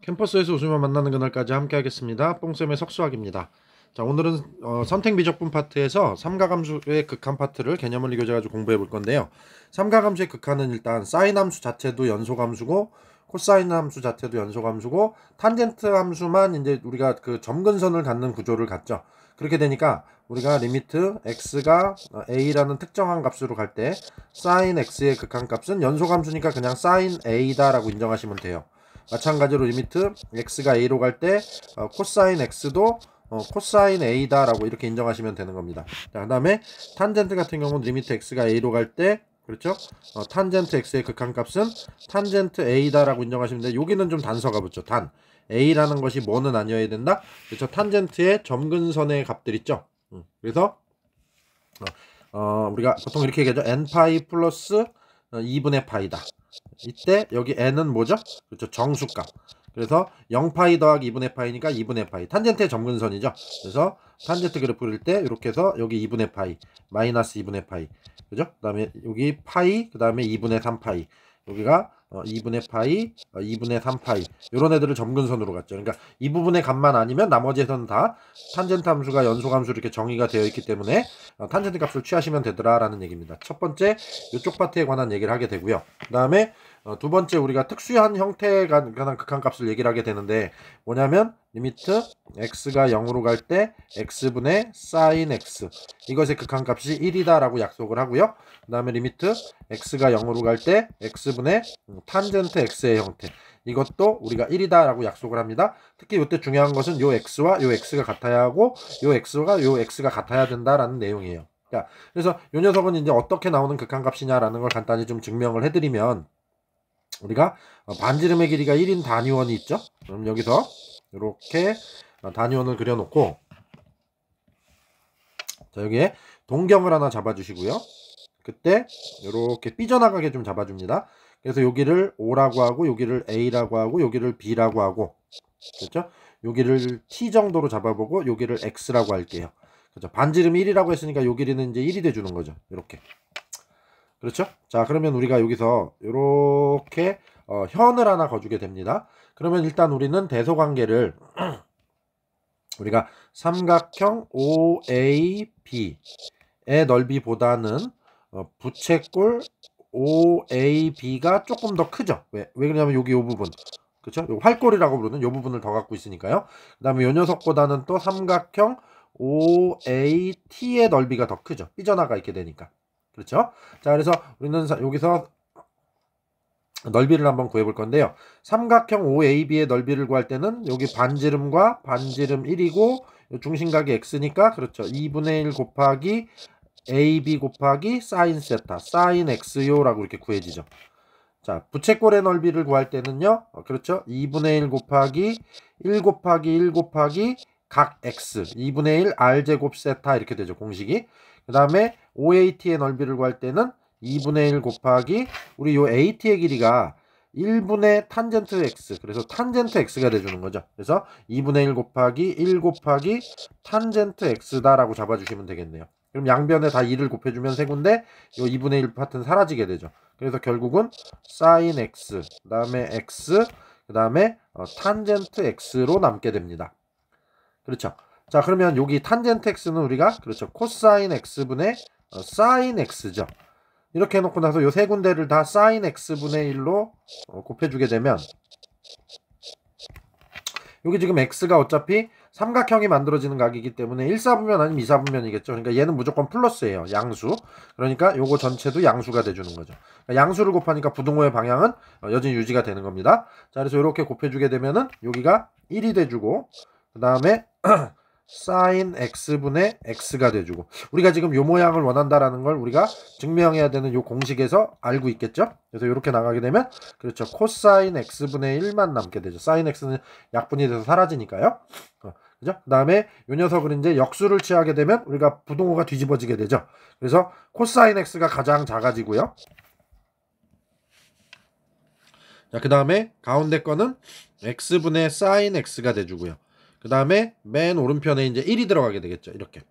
캠퍼스에서 웃으며 만나는 그날까지 함께 하겠습니다. 뽕쌤의 석수학입니다. 자, 오늘은 선택 미적분 파트에서 삼가함수의 극한 파트를 개념을 이겨가지고 공부해 볼 건데요. 삼가함수의 극한은 일단 사인 함수 자체도 연속함수고 코사인 함수 자체도 연속함수고 탄젠트 함수만 이제 우리가 그 점근선을 갖는 구조를 갖죠. 그렇게 되니까 우리가 리미트 x가 a라는 특정한 값으로 갈 때 sin x의 극한값은 연속함수니까 그냥 sin a다라고 인정하시면 돼요. 마찬가지로 리미트 x가 a로 갈 때 코사인 x도 코사인 a다 라고 이렇게 인정하시면 되는 겁니다. 자, 그 다음에 탄젠트 같은 경우는 리미트 x가 a로 갈 때 그렇죠? 탄젠트 x의 극한값은 탄젠트 a다 라고 인정하시면 돼요. 여기는 좀 단서가 붙죠. 단 a라는 것이 뭐는 아니어야 된다. 그렇죠? 탄젠트의 점근선의 값들 있죠. 그래서 우리가 보통 이렇게 얘기하죠. n파이 플러스 2분의 파이다. 이때 여기 n은 뭐죠? 그렇죠. 정수값. 그래서 0파이 더하기 2분의 파이니까 2분의 파이. 탄젠트의 점근선이죠. 그래서 탄젠트 그래프 그릴 때 이렇게 해서 여기 2분의 파이, 마이너스 2분의 파이. 그죠? 그 다음에 여기 파이, 그 다음에 2분의 3파이. 여기가 2분의 파이, 2분의 3파이. 이런 애들을 점근선으로 갔죠. 그러니까 이 부분의 값만 아니면 나머지에서는 다 탄젠트 함수가 연속함수로 이렇게 정의가 되어 있기 때문에 탄젠트 값을 취하시면 되더라라는 얘기입니다. 첫 번째 이쪽 파트에 관한 얘기를 하게 되고요. 그 다음에 두 번째 우리가 특수한 형태에 관한 극한값을 얘기를 하게 되는데 뭐냐면 리미트 x가 0으로 갈 때 x분의 sin x 이것의 극한값이 1이다 라고 약속을 하고요. 그 다음에 리미트 x가 0으로 갈 때 x분의 탄젠트 x의 형태 이것도 우리가 1이다 라고 약속을 합니다. 특히 이때 중요한 것은 요 x와 요 x가 같아야 하고 요 x가 요 x가 같아야 된다라는 내용이에요. 자, 그래서 요 녀석은 이제 어떻게 나오는 극한값이냐라는 걸 간단히 좀 증명을 해드리면 우리가 반지름의 길이가 1인 단위원이 있죠. 그럼 여기서 이렇게 단위원을 그려놓고 자, 여기에 동경을 하나 잡아주시고요. 그때 이렇게 삐져나가게 좀 잡아줍니다. 그래서 여기를 O라고 하고 여기를 A라고 하고 여기를 B라고 하고 그렇죠? 여기를 T 정도로 잡아보고 여기를 X라고 할게요. 그렇죠? 반지름이 1이라고 했으니까 요 길이는 이제 1이 돼주는 거죠. 이렇게. 그렇죠? 자, 그러면 우리가 여기서 이렇게 현을 하나 거주게 됩니다. 그러면 일단 우리는 대소관계를 우리가 삼각형 OAB의 넓이보다는 부채꼴 OAB가 조금 더 크죠. 왜 그러냐면 여기 요 부분 그렇죠? 요 활꼴이라고 부르는 요 부분을 더 갖고 있으니까요. 그 다음에 요 녀석보다는 또 삼각형 OAT의 넓이가 더 크죠. 삐져나가 있게 되니까. 그렇죠? 자, 그래서 우리는 여기서 넓이를 한번 구해볼 건데요. 삼각형 OAB의 넓이를 구할 때는 여기 반지름과 반지름 1이고 중심각이 x니까 그렇죠. 2분의 1 곱하기 AB 곱하기 사인 세타, 사인 x요라고 이렇게 구해지죠. 자, 부채꼴의 넓이를 구할 때는요. 그렇죠. 2분의 1 곱하기 1 곱하기 1 곱하기 각 x 2분의 1 r제곱 세타 이렇게 되죠. 공식이. 그 다음에 OAT의 넓이를 구할 때는 2분의 1 곱하기 우리 요 AT의 길이가 1분의 탄젠트 x 그래서 탄젠트 x가 돼주는 거죠. 그래서 2분의 1 곱하기 1 곱하기 탄젠트 x다 라고 잡아주시면 되겠네요. 그럼 양변에 다 2를 곱해주면 세군데 요 2분의 1 파트는 사라지게 되죠. 그래서 결국은 sin x 그 다음에 x 그 다음에 탄젠트 x로 남게 됩니다. 그렇죠. 자, 그러면 여기 탄젠트 x는 우리가 그렇죠. 코사인 x분의 사인 x죠. 이렇게 해놓고 나서 요 세 군데를 다 사인 x분의 1로 곱해주게 되면 여기 지금 x가 어차피 삼각형이 만들어지는 각이기 때문에 1사분면 아니면 2사분면이겠죠. 그러니까 얘는 무조건 플러스예요. 양수. 그러니까 요거 전체도 양수가 돼주는 거죠. 그러니까 양수를 곱하니까 부등호의 방향은 여전히 유지가 되는 겁니다. 자, 그래서 이렇게 곱해주게 되면은 여기가 1이 돼주고 그 다음에 sin x분의 x가 돼주고 우리가 지금 요 모양을 원한다라는 걸 우리가 증명해야 되는 요 공식에서 알고 있겠죠. 그래서 이렇게 나가게 되면 그렇죠. 코사인 x분의 1만 남게 되죠. sin x는 약분이 돼서 사라지니까요. 그죠? 그 다음에 요 녀석을 이제 역수를 취하게 되면 우리가 부등호가 뒤집어지게 되죠. 그래서 코사인 x가 가장 작아지고요. 자, 그 다음에 가운데 거는 x분의 sin x가 돼주고요. 그 다음에 맨 오른편에 이제 1이 들어가게 되겠죠. 이렇게.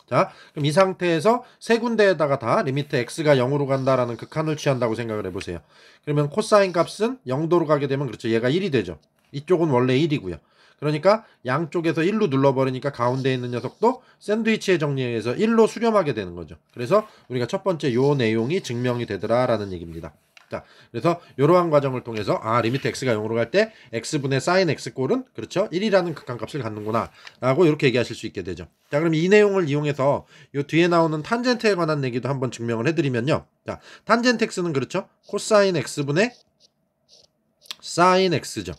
자, 그럼 이 상태에서 세 군데에다가 다 리미트 x가 0으로 간다라는 극한을 취한다고 생각을 해보세요. 그러면 코사인 값은 0도로 가게 되면 그렇죠. 얘가 1이 되죠. 이쪽은 원래 1이고요. 그러니까 양쪽에서 1로 눌러버리니까 가운데 있는 녀석도 샌드위치의 정리에 의해서 1로 수렴하게 되는 거죠. 그래서 우리가 첫 번째 요 내용이 증명이 되더라라는 얘기입니다. 자, 그래서 이러한 과정을 통해서 리미트 x가 0으로 갈 때 x분의 sin x 꼴은 그렇죠 1이라는 극한값을 갖는구나 라고 이렇게 얘기하실 수 있게 되죠. 자, 그럼 이 내용을 이용해서 요 뒤에 나오는 탄젠트에 관한 얘기도 한번 증명을 해드리면요. 자, 탄젠트 x는 그렇죠 코사인 x분의 sin x죠.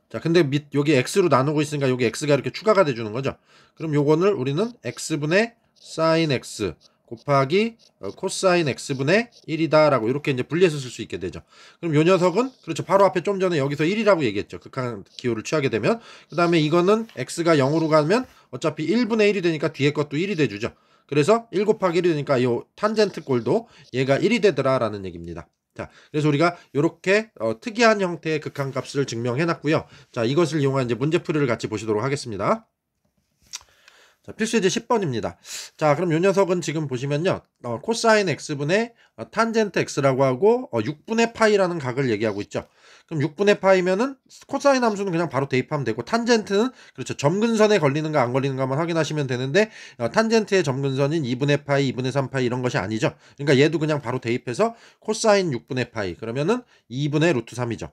자, 근데 여기 x로 나누고 있으니까 여기 x가 이렇게 추가가 돼주는 거죠. 그럼 요거를 우리는 x분의 sin x 곱하기 코사인 x분의 1이다 라고 이렇게 이제 분리해서 쓸 수 있게 되죠. 그럼 요 녀석은 그렇죠. 바로 앞에 좀 전에 여기서 1이라고 얘기했죠. 극한 기호를 취하게 되면. 그 다음에 이거는 x가 0으로 가면 어차피 1분의 1이 되니까 뒤에 것도 1이 돼주죠. 그래서 1 곱하기 1이 되니까 요 탄젠트 꼴도 얘가 1이 되더라 라는 얘기입니다. 자, 그래서 우리가 이렇게 특이한 형태의 극한값을 증명해 놨고요. 자, 이것을 이용한 이제 문제풀이를 같이 보시도록 하겠습니다. 자, 필수예제 10번입니다. 자, 그럼 요 녀석은 지금 보시면요. 코사인 x분의 탄젠트 x라고 하고 6분의 파이라는 각을 얘기하고 있죠. 그럼 6분의 파이면은 코사인 함수는 그냥 바로 대입하면 되고 탄젠트는 그렇죠. 점근선에 걸리는가 안 걸리는가만 확인하시면 되는데 탄젠트의 점근선인 2분의 파이, 2분의 3파이 이런 것이 아니죠. 그러니까 얘도 그냥 바로 대입해서 코사인 6분의 파이 그러면은 2분의 루트 3이죠.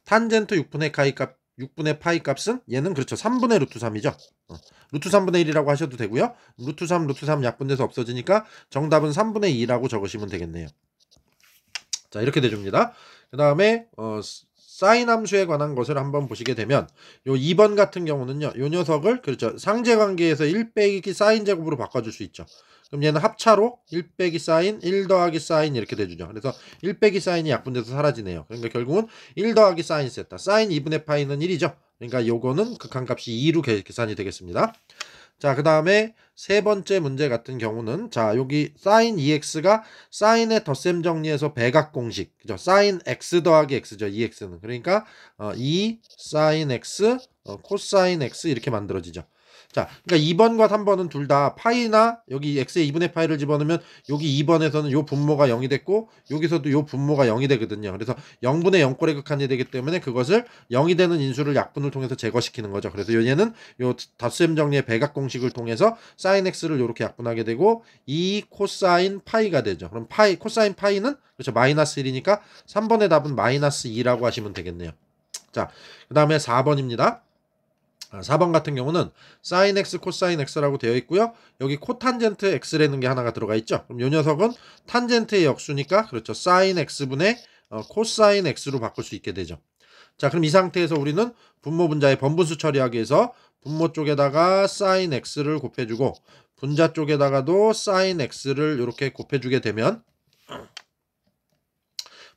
탄젠트 6분의 파이 값은 얘는 그렇죠. 3분의 루트 3이죠. 루트 3분의 1이라고 하셔도 되고요. 루트 3 약분돼서 없어지니까 정답은 3분의 2라고 적으시면 되겠네요. 자, 이렇게 돼줍니다. 그 다음에 사인 함수에 관한 것을 한번 보시게 되면 요 2번 같은 경우는요. 요 녀석을 그렇죠. 상제관계에서 1 빼기 사인 제곱으로 바꿔줄 수 있죠. 그럼 얘는 합차로 1 빼기 사인, 1 더하기 사인 이렇게 돼주죠. 그래서 1 빼기 사인이 약분돼서 사라지네요. 그러니까 결국은 1 더하기 사인 세타. 사인 2분의 파이는 1이죠. 그러니까 요거는 극한값이 2로 계산이 되겠습니다. 자, 그 다음에 세 번째 문제 같은 경우는 자, 여기 sin 2x가 sin의 덧셈 정리해서 배각 공식 그죠? sin x 더하기 x죠. 2x는 그러니까 2 sin x 코사인 x 이렇게 만들어지죠. 자, 그러니까 2번과 3번은 둘 다 파이나 여기 x의 2분의 파이를 집어넣으면 여기 2번에서는 요 분모가 0이 됐고 여기서도 요 분모가 0이 되거든요. 그래서 0분의 0꼴의 극한이 되기 때문에 그것을 0이 되는 인수를 약분을 통해서 제거시키는 거죠. 그래서 얘는 요 덧셈 정리의 배각 공식을 통해서 sin x를 이렇게 약분하게 되고 2 코사인 파이가 되죠. 그럼 코사인 파이는 그렇죠. 마이너스 1이니까 3번의 답은 마이너스 2라고 하시면 되겠네요. 자, 그 다음에 4번입니다. 4번 같은 경우는 sin x, 코사인 x라고 되어 있고요. 여기 코탄젠트 x라는 게 하나가 들어가 있죠. 그럼 이 녀석은 탄젠트의 역수니까 그렇죠. sin x분의 코사인 x로 바꿀 수 있게 되죠. 자, 그럼 이 상태에서 우리는 분모 분자의 번분수 처리하기 위해서 분모 쪽에다가 sin x를 곱해주고 분자 쪽에다가도 sin x를 이렇게 곱해주게 되면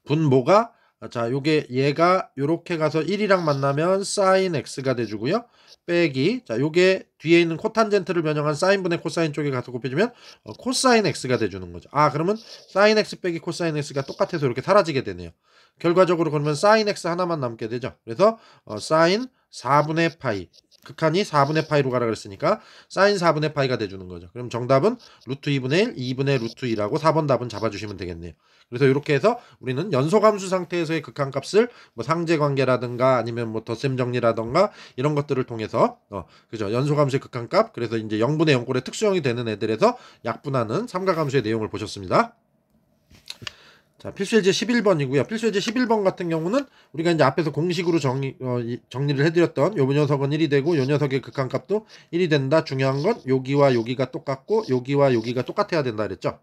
분모가 자, 요게 얘가 요렇게 가서 1이랑 만나면 sin x가 돼주고요. 빼기 자, 요게 뒤에 있는 코탄젠트를 변형한 사인분의 코사인 쪽에 가서 곱해주면 코사인 x가 돼주는 거죠. 그러면 sin x 빼기 코사인 x가 똑같아서 이렇게 사라지게 되네요. 결과적으로 그러면 sin x 하나만 남게 되죠. 그래서 sin 4분의 파이 극한이 4분의 파이로 가라 그랬으니까 sin 4분의 파이가 돼주는 거죠. 그럼 정답은 루트 2분의 1, 2분의 루트 2라고 4번 답은 잡아주시면 되겠네요. 그래서 이렇게 해서 우리는 연소함수 상태에서의 극한값을 뭐 상제관계라든가 아니면 뭐 덧셈 정리라든가 이런 것들을 통해서 그죠 연소함수의 극한값 그래서 이제 0분의 0꼴의 특수형이 되는 애들에서 약분하는 삼각함수의 내용을 보셨습니다. 자, 필수예제 11번이고요. 필수예제 11번 같은 경우는 우리가 이제 앞에서 공식으로 정리를 해드렸던 요 녀석은 1이 되고 요 녀석의 극한값도 1이 된다. 중요한 건 여기와 여기가 똑같고 여기와 여기가 똑같아야 된다 그랬죠.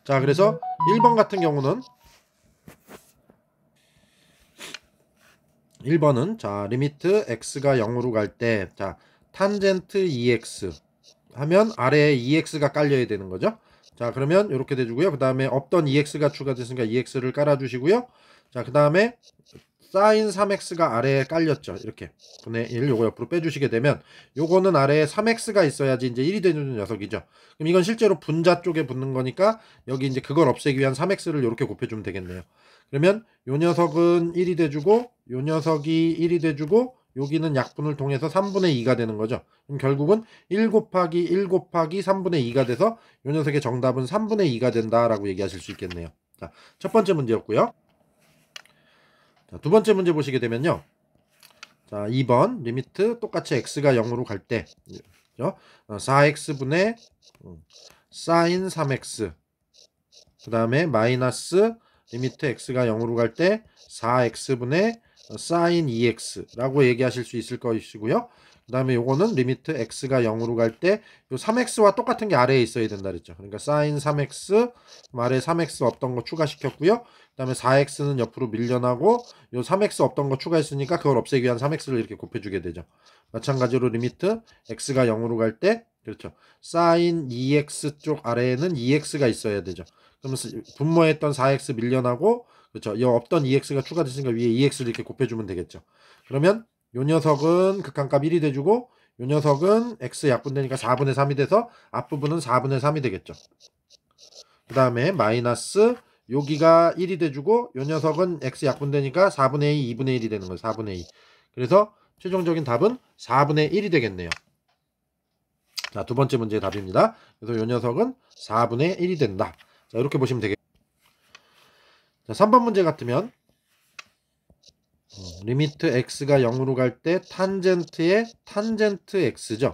자, 그래서 1번 같은 경우는 1번은 자 리미트 x가 0으로 갈 때 자 탄젠트 2x 하면 아래에 2x가 깔려야 되는 거죠. 자, 그러면 이렇게 돼주고요. 그 다음에 없던 2x가 추가됐으니까 2x를 깔아주시고요. 자, 그 다음에 sin 3x가 아래에 깔렸죠. 이렇게 분의 1 요거 옆으로 빼주시게 되면 요거는 아래에 3x가 있어야지 이제 1이 되는 녀석이죠. 그럼 이건 실제로 분자 쪽에 붙는 거니까 여기 이제 그걸 없애기 위한 3x를 이렇게 곱해주면 되겠네요. 그러면 요 녀석은 1이 돼주고 요 녀석이 1이 돼주고 여기는 약분을 통해서 3분의 2가 되는 거죠. 그럼 결국은 1 곱하기 1 곱하기 3분의 2가 돼서 요 녀석의 정답은 3분의 2가 된다라고 얘기하실 수 있겠네요. 자, 첫 번째 문제였고요. 자, 두 번째 문제 보시게 되면요. 자, 2번 리미트 똑같이 x가 0으로 갈 때 4x분의 sin 3x 그 다음에 마이너스 리미트 x가 0으로 갈 때 4x분의 sin 2x 라고 얘기하실 수 있을 것이고요. 그 다음에 요거는 리미트 x가 0으로 갈 때 요 3x와 똑같은 게 아래에 있어야 된다 그랬죠. 그러니까 sin 3x 아래 3x 없던 거 추가시켰고요. 그 다음에 4x는 옆으로 밀려나고 요 3x 없던 거 추가했으니까 그걸 없애기 위한 3x를 이렇게 곱해주게 되죠. 마찬가지로 리미트 x가 0으로 갈 때 그렇죠. sin 2x 쪽 아래에는 2x가 있어야 되죠. 그러면 분모에 했던 4x 밀려나고 그렇죠. 이 없던 2x가 추가됐으니까 위에 2x를 이렇게 곱해주면 되겠죠. 그러면 요 녀석은 극한값 1이 돼주고 요 녀석은 x 약분되니까 4분의 3이 돼서 앞부분은 4분의 3이 되겠죠. 그 다음에 마이너스 여기가 1이 돼주고 요 녀석은 x 약분되니까 4분의 2, 2분의 1이 되는 거예요. 4분의 2. 그래서 최종적인 답은 4분의 1이 되겠네요. 자, 두 번째 문제의 답입니다. 그래서 요 녀석은 4분의 1이 된다. 자, 이렇게 보시면 되겠습니다. 자, 3번 문제 같으면 리미트 x가 0으로 갈 때 탄젠트의 탄젠트 x죠.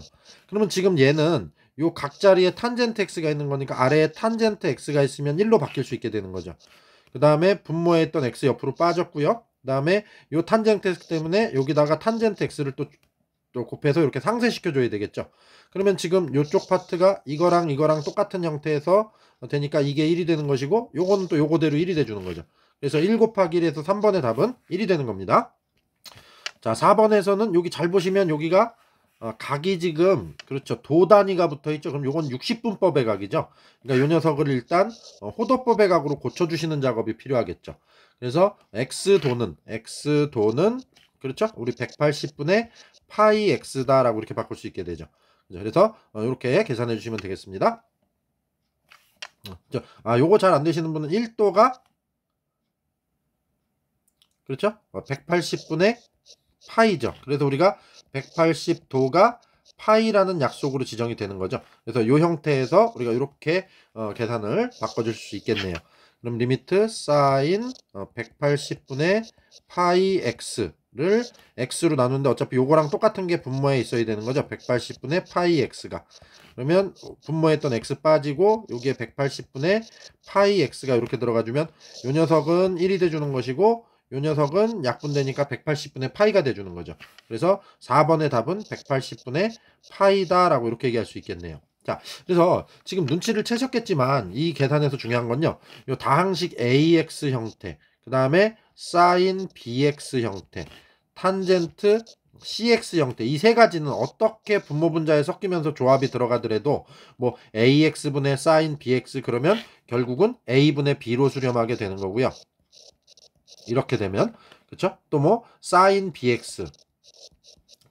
그러면 지금 얘는 요 각 자리에 탄젠트 x가 있는 거니까 아래에 탄젠트 x가 있으면 1로 바뀔 수 있게 되는 거죠. 그 다음에 분모에 있던 x 옆으로 빠졌고요. 그 다음에 요 탄젠트 x 때문에 여기다가 탄젠트 x를 또 곱해서 이렇게 상쇄시켜 줘야 되겠죠. 그러면 지금 요쪽 파트가 이거랑 똑같은 형태에서 되니까 이게 1이 되는 것이고 요거는 또 요거대로 1이 돼 주는 거죠. 그래서 1 곱하기 1에서 3번의 답은 1이 되는 겁니다. 자, 4번에서는 여기 잘 보시면 여기가 각이 지금 그렇죠. 도 단위가 붙어 있죠. 그럼 요건 60분법의 각이죠. 그러니까 요 녀석을 일단 호도법의 각으로 고쳐주시는 작업이 필요하겠죠. 그래서 x도는 그렇죠. 우리 180분의 파이 x다라고 이렇게 바꿀 수 있게 되죠. 그래서 이렇게 계산해 주시면 되겠습니다. 요거 잘 안 되시는 분은 1도가 그렇죠? 180분의 파이죠. 그래서 우리가 180도가 파이라는 약속으로 지정이 되는 거죠. 그래서 이 형태에서 우리가 이렇게 계산을 바꿔줄 수 있겠네요. 그럼 리미트 sin 180분의 파이 x를 x로 나누는데 어차피 요거랑 똑같은 게 분모에 있어야 되는 거죠. 180분의 파이 x가. 그러면 분모에 있던 x 빠지고 여기에 180분의 파이 x가 이렇게 들어가주면 요 녀석은 1이 돼주는 것이고 요 녀석은 약분되니까 180분의 파이가 돼주는 거죠. 그래서 4번의 답은 180분의 파이다 라고 이렇게 얘기할 수 있겠네요. 자, 그래서 지금 눈치를 채셨겠지만 이 계산에서 중요한 건요. 요 다항식 AX 형태, 그 다음에 sin BX 형태, 탄젠트 CX 형태 이 세 가지는 어떻게 분모 분자에 섞이면서 조합이 들어가더라도 뭐 AX분의 sin BX 그러면 결국은 A분의 B로 수렴하게 되는 거고요. 이렇게 되면 그렇죠? 또 뭐 sin bx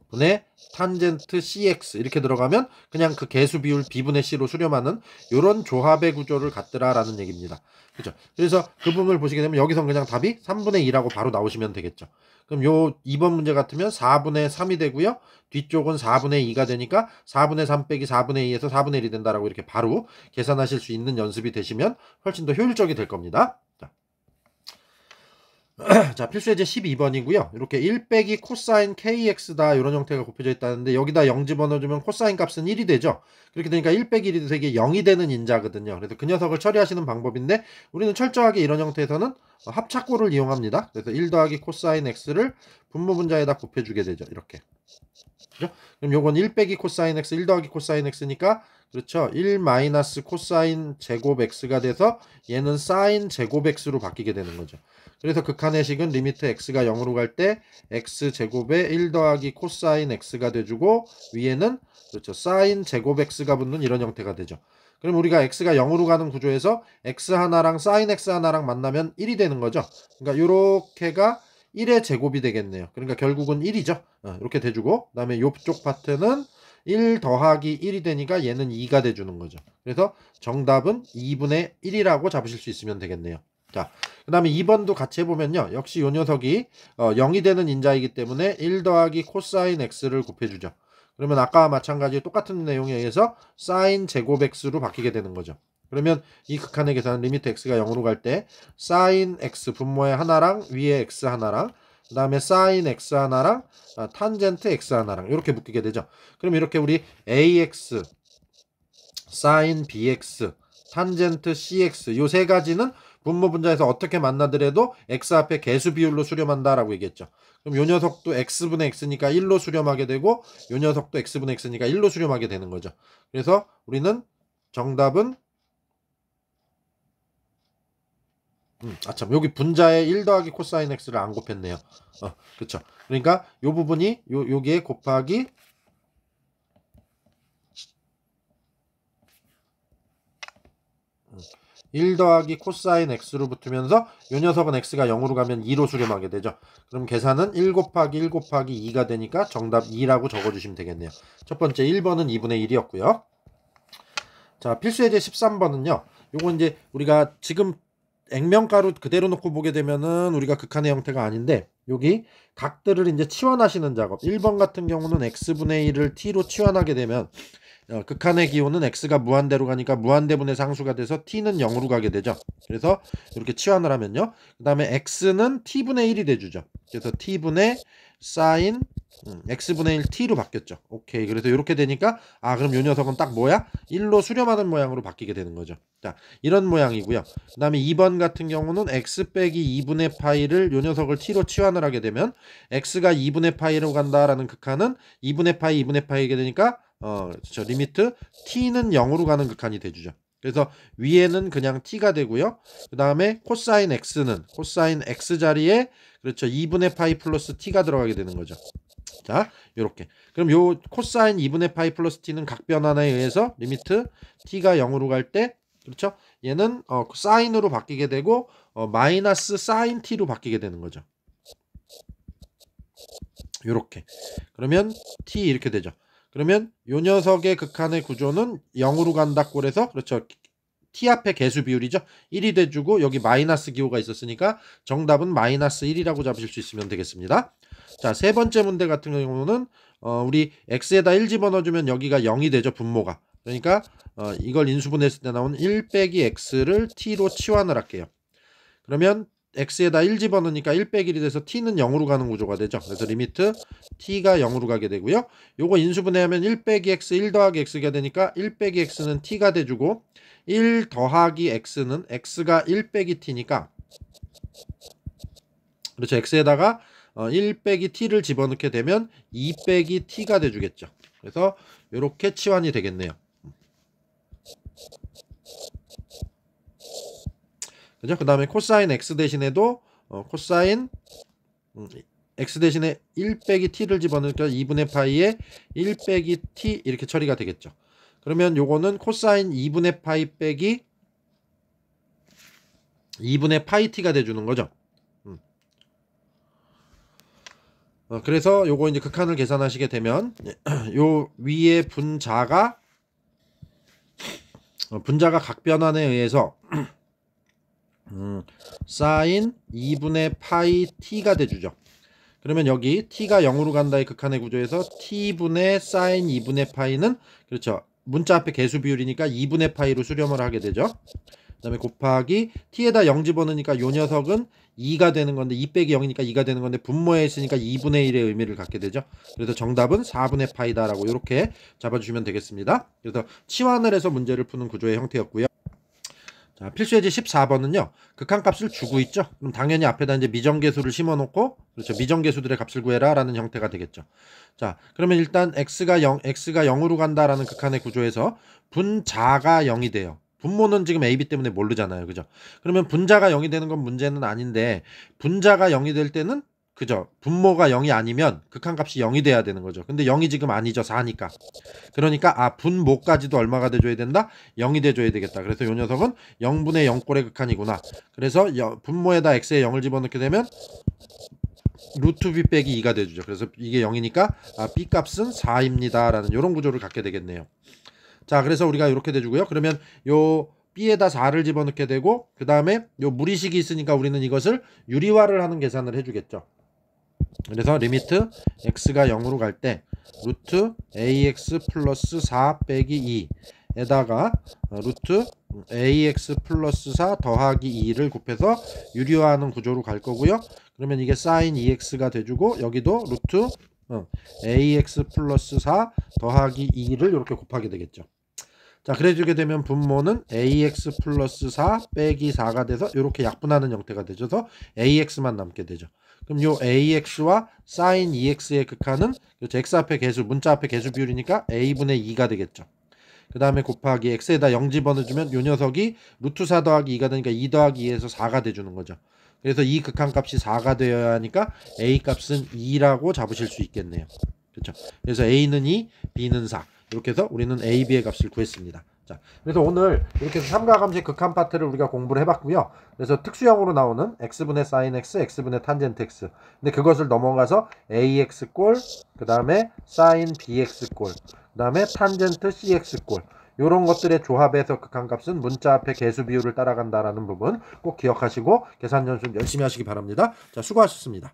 분의 탄젠트 cx 이렇게 들어가면 그냥 그 개수 비율 b분의 c로 수렴하는 이런 조합의 구조를 갖더라라는 얘기입니다. 그렇죠? 그래서 그 부분을 보시게 되면 여기서 그냥 답이 3분의 2라고 바로 나오시면 되겠죠. 그럼 요 2번 문제 같으면 4분의 3이 되고요. 뒤쪽은 4분의 2가 되니까 4분의 3 빼기 4분의 2에서 4분의 1이 된다라고 이렇게 바로 계산하실 수 있는 연습이 되시면 훨씬 더 효율적이 될 겁니다. 자, 필수 예제 12번이고요. 이렇게 1 빼기 코사인 kx다 이런 형태가 곱해져 있다는데 여기다 0 집어넣어주면 코사인 값은 1이 되죠. 그렇게 되니까 1 빼기 1이 돼서 이게 0이 되는 인자거든요. 그래서 그 녀석을 처리하시는 방법인데 우리는 철저하게 이런 형태에서는 합착고를 이용합니다. 그래서 1 더하기 코사인 x를 분모 분자에다 곱해주게 되죠. 이렇게. 그죠? 그럼 요건 1 빼기 코사인 x, 1 더하기 코사인 x니까 그렇죠. 1 마이너스 코사인 제곱 x가 돼서 얘는 사인 제곱 x로 바뀌게 되는 거죠. 그래서 극한의 식은 리미트 x가 0으로 갈 때 x 제곱에 1 더하기 코사인 x가 돼주고 위에는 그렇죠. 사인 제곱 x가 붙는 이런 형태가 되죠. 그럼 우리가 x가 0으로 가는 구조에서 x 하나랑 사인 x 하나랑 만나면 1이 되는 거죠. 그러니까 요렇게가 1의 제곱이 되겠네요. 그러니까 결국은 1이죠. 이렇게 돼주고 그 다음에 이쪽 파트는 1 더하기 1이 되니까 얘는 2가 돼주는 거죠. 그래서 정답은 2분의 1이라고 잡으실 수 있으면 되겠네요. 자, 그 다음에 2번도 같이 해보면요. 역시 요 녀석이 0이 되는 인자이기 때문에 1 더하기 코사인 x를 곱해주죠. 그러면 아까와 마찬가지 똑같은 내용에 의해서 사인 제곱 x로 바뀌게 되는 거죠. 그러면 이 극한의 계산은 리미트 x가 0으로 갈 때 sin x 분모의 하나랑 위에 x 하나랑 그 다음에 sin x 하나랑 탄젠트 x 하나랑 이렇게 묶이게 되죠. 그럼 이렇게 우리 ax, sin bx, 탄젠트 cx 요 세 가지는 분모 분자에서 어떻게 만나더라도 x 앞에 개수 비율로 수렴한다라고 얘기했죠. 그럼 요 녀석도 x분의 x니까 1로 수렴하게 되고 요 녀석도 x분의 x니까 1로 수렴하게 되는 거죠. 그래서 우리는 정답은 참 여기 분자에 1 더하기 코사인 x를 안 곱했네요. 그쵸. 그러니까 요 부분이 여기에 곱하기 1 더하기 코사인 x로 붙으면서 요 녀석은 x가 0으로 가면 2로 수렴하게 되죠. 그럼 계산은 1 곱하기 1 곱하기 2가 되니까 정답 2라고 적어주시면 되겠네요. 첫 번째 1번은 2분의 1이었고요. 자, 필수예제 13번은요. 요거 이제 우리가 지금 액면가로 그대로 놓고 보게 되면은 우리가 극한의 형태가 아닌데 여기 각들을 이제 치환하시는 작업 1번 같은 경우는 x분의 1을 t로 치환하게 되면 극한의 기호는 x가 무한대로 가니까 무한대분의 상수가 돼서 t는 0으로 가게 되죠. 그래서 이렇게 치환을 하면요. 그 다음에 x는 t분의 1이 돼주죠. 그래서 t분의 sin x분의 1 t로 바뀌었죠. 오케이. 그래서 이렇게 되니까 그럼 요 녀석은 딱 뭐야? 1로 수렴하는 모양으로 바뀌게 되는 거죠. 자, 이런 모양이고요. 그 다음에 2번 같은 경우는 x 빼기 2분의 파이를 요 녀석을 t로 치환을 하게 되면 x가 2분의 파이로 간다라는 극한은 2분의 파이 2분의 파이게 되니까 리미트 t는 0으로 가는 극한이 돼주죠. 그래서 위에는 그냥 t가 되고요. 그 다음에 코사인 x는 코사인 x 자리에 그렇죠 2분의 파이 플러스 t가 들어가게 되는 거죠. 자, 요렇게. 그럼 요 코사인 2분의 파이 플러스 t는 각 변환에 의해서 리미트 t가 0으로 갈 때 그렇죠? 얘는 사인으로 바뀌게 되고 마이너스 사인 t로 바뀌게 되는 거죠. 요렇게. 그러면 t 이렇게 되죠. 그러면 요 녀석의 극한의 구조는 0으로 간다고 해서 그렇죠. t 앞에 개수 비율이죠. 1이 돼주고 여기 마이너스 기호가 있었으니까 정답은 마이너스 1이라고 잡으실 수 있으면 되겠습니다. 자, 세 번째 문제 같은 경우는 우리 x에다 1 집어넣어주면 여기가 0이 되죠. 분모가. 그러니까 이걸 인수분해했을 때 나온 1 빼기 x를 t로 치환을 할게요. 그러면 x에다 1 집어넣으니까 1 빼기 1이 돼서 t는 0으로 가는 구조가 되죠. 그래서 리미트 t가 0으로 가게 되고요. 요거 인수분해하면 1 빼기 x 1 더하기 x가 되니까 1 빼기 x는 t가 돼주고 1 더하기 x는 x가 1 빼기 t니까 그렇죠. x에다가 1 빼기 t를 집어넣게 되면 2 빼기 t가 돼주겠죠. 그래서 이렇게 치환이 되겠네요. 그죠? 그 다음에 코사인 x 대신에도 코사인 x 대신에 1 빼기 t를 집어넣으니까 2분의 파이에 1 빼기 t 이렇게 처리가 되겠죠. 그러면 요거는 코사인 2분의 파이 빼기 2분의 파이 t가 돼주는 거죠. 그래서 요거 이제 극한을 계산하시게 되면 요 위에 분자가 각 변환에 의해서 사인 2분의 파이 t가 돼주죠. 그러면 여기 t가 0으로 간다의 극한의 구조에서 t분의 사인 2분의 파이는 그렇죠. 문자 앞에 개수 비율이니까 2분의 파이로 수렴을 하게 되죠. 그 다음에 곱하기 t에다 0 집어넣으니까 요 녀석은 2가 되는 건데 2 빼기 0이니까 2가 되는 건데 분모에 있으니까 2분의 1의 의미를 갖게 되죠. 그래서 정답은 4분의 파이다라고 이렇게 잡아주시면 되겠습니다. 그래서 치환을 해서 문제를 푸는 구조의 형태였고요. 자, 필수예제 14번은요. 극한값을 주고 있죠. 그럼 당연히 앞에다 이제 미정계수를 심어놓고 그렇죠. 미정계수들의 값을 구해라 라는 형태가 되겠죠. 자, 그러면 일단 x가 0으로 간다라는 극한의 구조에서 분자가 0이 돼요. 분모는 지금 a, b 때문에 모르잖아요. 그죠? 그러면 분자가 0이 되는 건 문제는 아닌데 분자가 0이 될 때는 그죠? 분모가 0이 아니면 극한값이 0이 돼야 되는 거죠. 근데 0이 지금 아니죠. 4니까. 그러니까 분모까지도 얼마가 돼줘야 된다? 0이 돼줘야 되겠다. 그래서 요 녀석은 0분의 0꼴의 극한이구나. 그래서 분모에다 x에 0을 집어넣게 되면 루트 b 빼기 2가 돼주죠. 그래서 이게 0이니까 b 값은 4입니다. 라는 이런 구조를 갖게 되겠네요. 자, 그래서 우리가 이렇게 돼주고요. 그러면 요 b에다 4를 집어넣게 되고 그 다음에 요 무리식이 있으니까 우리는 이것을 유리화를 하는 계산을 해주겠죠. 그래서 리미트 x가 0으로 갈 때 루트 ax 플러스 4 빼기 2 에다가 루트 ax 플러스 4 더하기 2를 곱해서 유리화하는 구조로 갈 거고요. 그러면 이게 sin 2x가 돼주고 여기도 루트 ax 플러스 4 더하기 2를 이렇게 곱하게 되겠죠. 자, 그래주게 되면 분모는 ax 플러스 4 빼기 4가 돼서 이렇게 약분하는 형태가 되죠. 그래서 ax만 남게 되죠. 그럼 요 ax와 sin 2x의 극한은 그렇죠. x 앞에 개수, 문자 앞에 개수 비율이니까 a분의 2가 되겠죠. 그 다음에 곱하기 x에다 0 집어넣어주면 요 녀석이 루트 4 더하기 2가 되니까 2 더하기 2에서 4가 돼주는 거죠. 그래서 이 극한값이 4가 되어야 하니까 a 값은 2라고 잡으실 수 있겠네요. 그렇죠. 그래서 a는 2, b는 4. 이렇게 해서 우리는 a, b의 값을 구했습니다. 자, 그래서 오늘 이렇게 해서 삼각함수의 극한 파트를 우리가 공부를 해봤고요. 그래서 특수형으로 나오는 x분의 sin x, x분의 탄젠트 x. 근데 그것을 넘어가서 ax 꼴, 그 다음에 sin bx 꼴, 그 다음에 탄젠트 cx 꼴. 이런 것들의 조합에서 극한값은 문자 앞에 개수 비율을 따라간다라는 부분 꼭 기억하시고 계산 연습 열심히 하시기 바랍니다. 자, 수고하셨습니다.